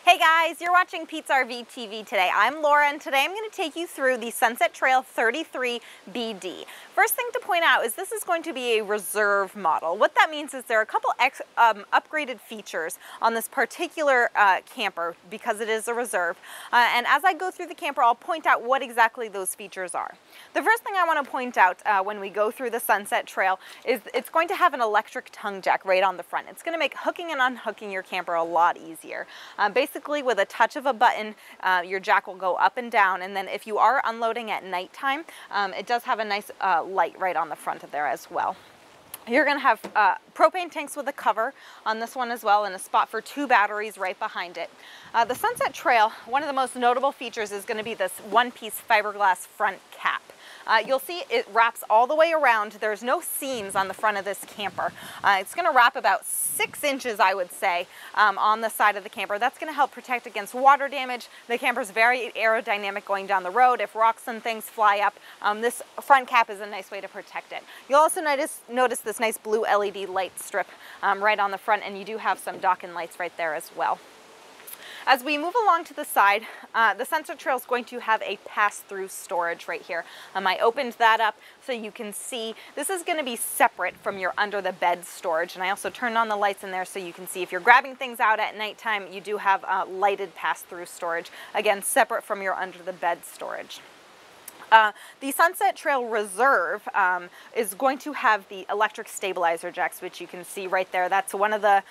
Hey guys, you're watching Pete's RV TV today. I'm Laura and today I'm going to take you through the Sunset Trail 33BD. First thing to point out is this is going to be a reserve model. What that means is there are a couple upgraded features on this particular camper because it is a reserve. And as I go through the camper, I'll point out what exactly those features are. The first thing I want to point out when we go through the Sunset Trail is it's going to have an electric tongue jack right on the front. It's going to make hooking and unhooking your camper a lot easier. Basically, with a touch of a button, your jack will go up and down, and then if you are unloading at nighttime, it does have a nice light right on the front of there as well. You're going to have propane tanks with a cover on this one as well, and a spot for 2 batteries right behind it. The Sunset Trail, one of the most notable features is going to be this one-piece fiberglass front cap. You'll see it wraps all the way around. There's no seams on the front of this camper. It's going to wrap about 6 inches, I would say, on the side of the camper. That's going to help protect against water damage. The camper's very aerodynamic going down the road. If rocks and things fly up, this front cap is a nice way to protect it. You'll also notice this nice blue LED light strip right on the front, and you do have some Dawkins lights right there as well. As we move along to the side, the Sunset Trail is going to have a pass-through storage right here. I opened that up so you can see this is going to be separate from your under-the-bed storage, and I also turned on the lights in there so you can see if you're grabbing things out at nighttime, you do have lighted pass-through storage, again separate from your under-the-bed storage. The Sunset Trail Reserve is going to have the electric stabilizer jacks, which you can see right there. That's one of the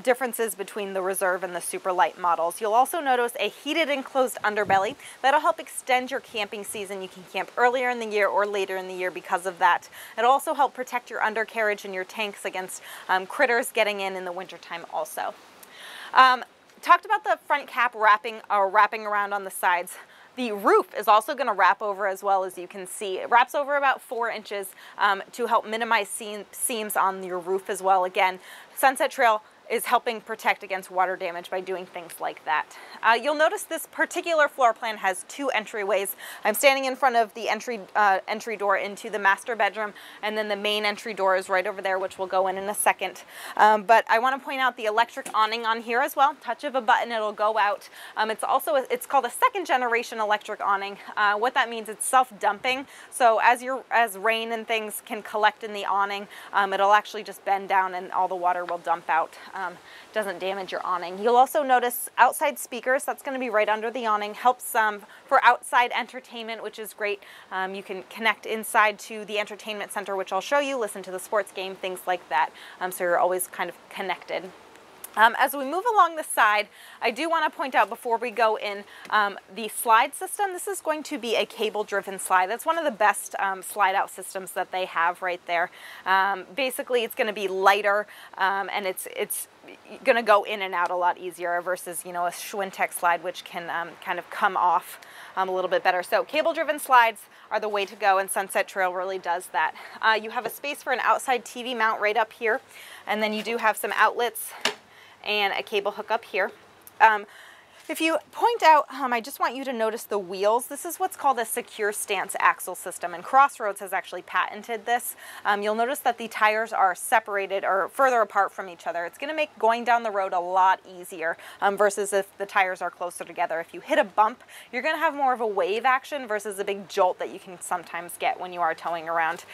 differences between the Reserve and the super light models. You'll also notice a heated enclosed underbelly. That'll help extend your camping season. You can camp earlier in the year or later in the year because of that. It'll also help protect your undercarriage and your tanks against critters getting in the wintertime also. Talked about the front cap wrapping around on the sides. The roof is also going to wrap over as well, as you can see. It wraps over about 4 inches to help minimize seams on your roof as well. Again, Sunset Trail is helping protect against water damage by doing things like that. You'll notice this particular floor plan has 2 entryways. I'm standing in front of the entry door into the master bedroom, and then the main entry door is right over there, which we'll go in a second. But I want to point out the electric awning on here as well. Touch of a button, it'll go out. It's called a second generation electric awning. What that means, it's self-dumping. So as rain and things can collect in the awning, it'll actually just bend down and all the water will dump out. Doesn't damage your awning. You'll also notice outside speakers. That's going to be right under the awning. Helps for outside entertainment, which is great. You can connect inside to the entertainment center, which I'll show you, listen to the sports game, things like that. So you're always kind of connected. As we move along the side, I do want to point out before we go in the slide system. This is going to be a cable-driven slide. That's one of the best slide-out systems that they have right there. Basically, it's going to be lighter and it's going to go in and out a lot easier versus, a Schwintek slide, which can kind of come off a little bit better. So cable-driven slides are the way to go, and Sunset Trail really does that. You have a space for an outside TV mount right up here, and then you do have some outlets and a cable hook up here. If you point out, I just want you to notice the wheels. This is what's called a secure stance axle system, and Crossroads has actually patented this. You'll notice that the tires are separated or further apart from each other. It's going to make going down the road a lot easier versus if the tires are closer together. If you hit a bump, you're going to have more of a wave action versus a big jolt that you can sometimes get when you are towing around.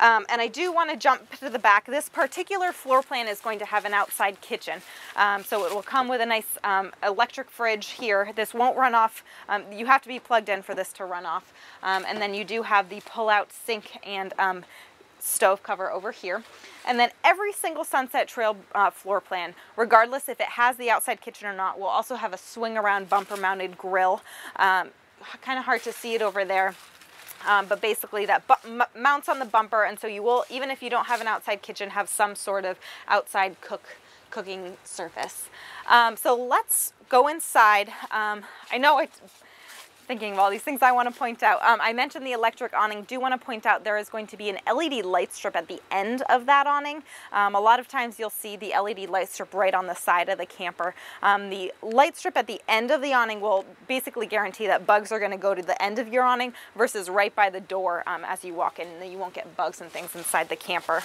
And I do want to jump to the back. This particular floor plan is going to have an outside kitchen. So it will come with a nice electric fridge here. This won't run off. You have to be plugged in for this to run off. And then you do have the pull-out sink and stove cover over here. And then every single Sunset Trail floor plan, regardless if it has the outside kitchen or not, will also have a swing-around bumper-mounted grill. Kind of hard to see it over there. But basically that mounts on the bumper, and so you will, even if you don't have an outside kitchen, have some sort of outside cooking surface. So let's go inside. I know it's thinking of all these things I want to point out. I mentioned the electric awning. Do want to point out there is going to be an LED light strip at the end of that awning. A lot of times you'll see the LED light strip right on the side of the camper. The light strip at the end of the awning will basically guarantee that bugs are going to go to the end of your awning versus right by the door as you walk in. You won't get bugs and things inside the camper.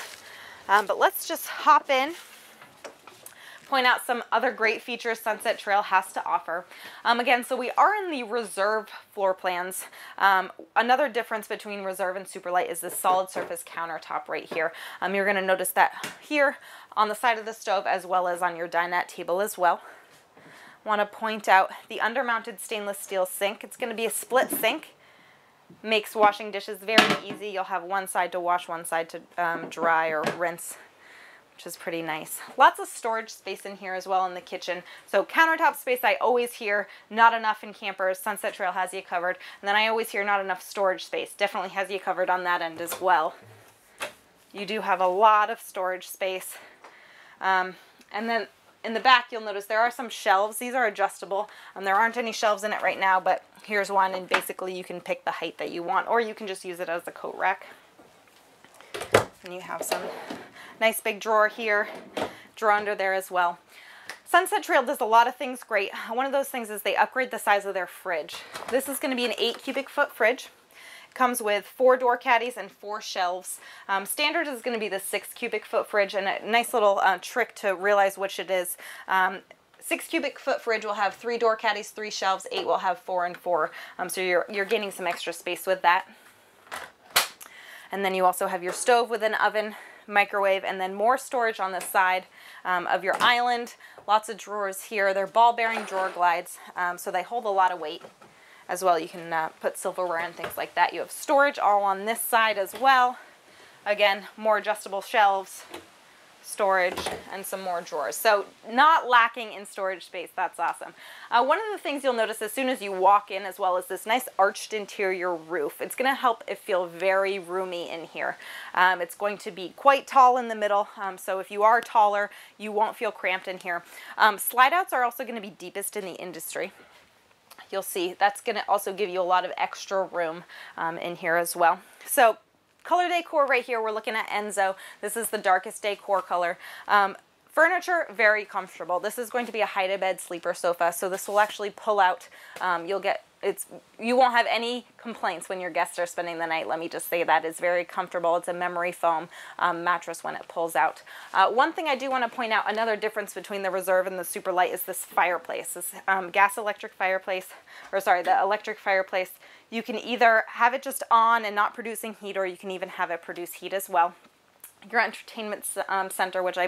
But let's just hop in. point out some other great features Sunset Trail has to offer. Again, so we are in the reserve floor plans. Another difference between reserve and Superlight is the solid surface countertop right here. You're going to notice that here on the side of the stove as well as on your dinette table as well. Want to point out the undermounted stainless steel sink. It's going to be a split sink. Makes washing dishes very easy. You'll have one side to wash, one side to dry or rinse, which is pretty nice. Lots of storage space in here as well in the kitchen. So countertop space, I always hear not enough in campers. Sunset Trail has you covered. And then I always hear not enough storage space. Definitely has you covered on that end as well. You do have a lot of storage space. And then in the back, you'll notice there are some shelves. These are adjustable. There aren't any shelves in it right now, but here's one, and basically you can pick the height that you want, or you can just use it as a coat rack. And you have some nice big drawer here, drawer under there as well. Sunset Trail does a lot of things great. One of those things is they upgrade the size of their fridge. This is going to be an 8 cubic foot fridge. Comes with 4 door caddies and 4 shelves. Standard is going to be the 6 cubic foot fridge, and a nice little trick to realize which it is. 6 cubic foot fridge will have 3 door caddies, 3 shelves. 8 will have 4 and 4. So you're gaining some extra space with that. And then you also have your stove with an oven, microwave, and then more storage on the side of your island. Lots of drawers here. They're ball bearing drawer glides, so they hold a lot of weight. As well, you can put silverware and things like that. You have storage all on this side as well. Again, more adjustable shelves, storage, and some more drawers. So not lacking in storage space. That's awesome. One of the things you'll notice as soon as you walk in as well is this nice arched interior roof. It's going to help it feel very roomy in here. It's going to be quite tall in the middle, so if you are taller, you won't feel cramped in here. Slide outs are also going to be deepest in the industry. You'll see that's going to also give you a lot of extra room in here as well. So color decor right here, we're looking at Enzo. This is the darkest decor color. Furniture, very comfortable. This is going to be a hide-a-bed sleeper sofa, so this will actually pull out. You won't have any complaints when your guests are spending the night. Let me just say that it's very comfortable. It's a memory foam mattress when it pulls out. One thing I do want to point out, another difference between the Reserve and the Superlight is this fireplace. This gas electric fireplace, or sorry, the electric fireplace. You can either have it just on and not producing heat, or you can even have it produce heat as well. Your entertainment center, which I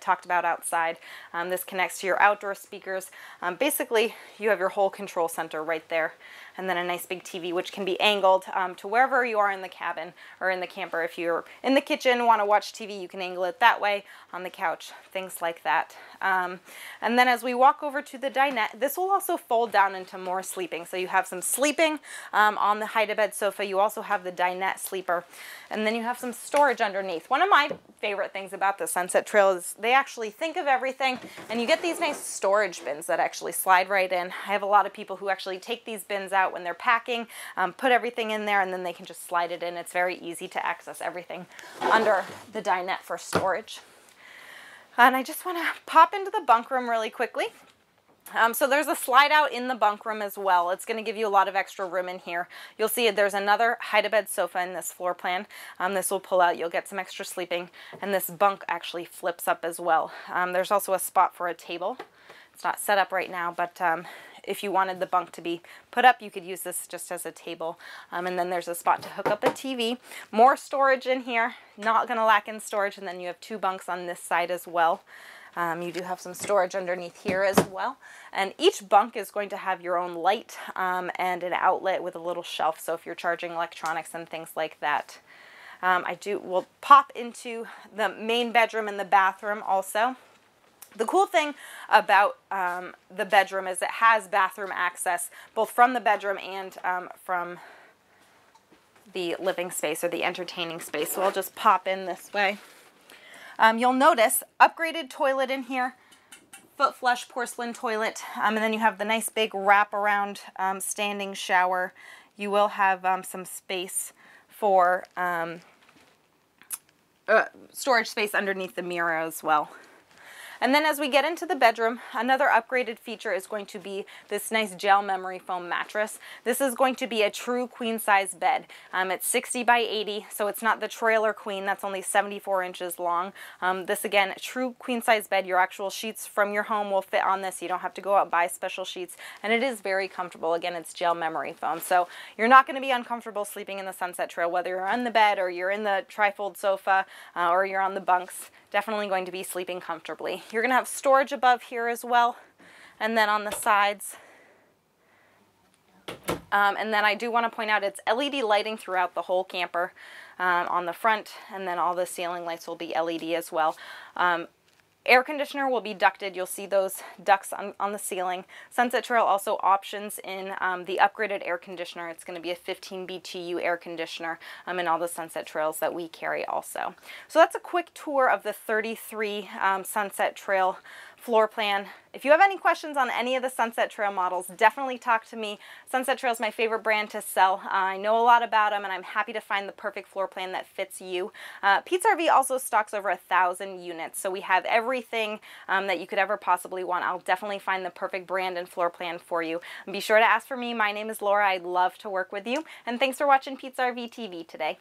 talked about outside. This connects to your outdoor speakers. Basically, you have your whole control center right there. And then a nice big TV, which can be angled to wherever you are in the cabin or in the camper. If you're in the kitchen, want to watch TV, you can angle it that way, on the couch, things like that. And then as we walk over to the dinette, this will also fold down into more sleeping. So you have some sleeping on the hide-a-bed sofa. You also have the dinette sleeper. And then you have some storage underneath. One of my favorite things about the Sunset Trail is they actually think of everything, and you get these nice storage bins that actually slide right in. I have a lot of people who actually take these bins out when they're packing, put everything in there, and then they can just slide it in. It's very easy to access everything under the dinette for storage. And I just want to pop into the bunk room really quickly. So there's a slide out in the bunk room as well. It's going to give you a lot of extra room in here. You'll see there's another hide-a-bed sofa in this floor plan. This will pull out. You'll get some extra sleeping, and this bunk actually flips up as well. There's also a spot for a table. It's not set up right now, but if you wanted the bunk to be put up, you could use this just as a table. And then there's a spot to hook up a TV. More storage in here. Not going to lack in storage. And then you have 2 bunks on this side as well. You do have some storage underneath here as well. And each bunk is going to have your own light and an outlet with a little shelf. So if you're charging electronics and things like that. We'll pop into the main bedroom and the bathroom also. The cool thing about the bedroom is it has bathroom access both from the bedroom and from the living space or the entertaining space. So I'll just pop in this way. You'll notice upgraded toilet in here, foot flush porcelain toilet, and then you have the nice big wraparound standing shower. You will have some space for storage space underneath the mirror as well. And then as we get into the bedroom, another upgraded feature is going to be this nice gel memory foam mattress. This is going to be a true queen size bed. It's 60 by 80, so it's not the trailer queen that's only 74 inches long. This again, a true queen size bed. Your actual sheets from your home will fit on this. You don't have to go out and buy special sheets, and it is very comfortable. Again, it's gel memory foam, so you're not going to be uncomfortable sleeping in the Sunset Trail, whether you're on the bed or you're in the trifold sofa or you're on the bunks. Definitely going to be sleeping comfortably. You're going to have storage above here as well, and then on the sides. And then I do want to point out it's LED lighting throughout the whole camper on the front, and then all the ceiling lights will be LED as well. Air conditioner will be ducted. You'll see those ducts on the ceiling. Sunset Trail also options in the upgraded air conditioner. It's going to be a 15 BTU air conditioner in all the Sunset Trails that we carry also. So that's a quick tour of the 33 Sunset Trail floor plan. If you have any questions on any of the Sunset Trail models, definitely talk to me. Sunset Trail is my favorite brand to sell. I know a lot about them, and I'm happy to find the perfect floor plan that fits you. Pete's RV also stocks over 1,000 units, so we have everything that you could ever possibly want. I'll definitely find the perfect brand and floor plan for you. And be sure to ask for me. My name is Laura. I'd love to work with you. And thanks for watching Pete's RV TV today.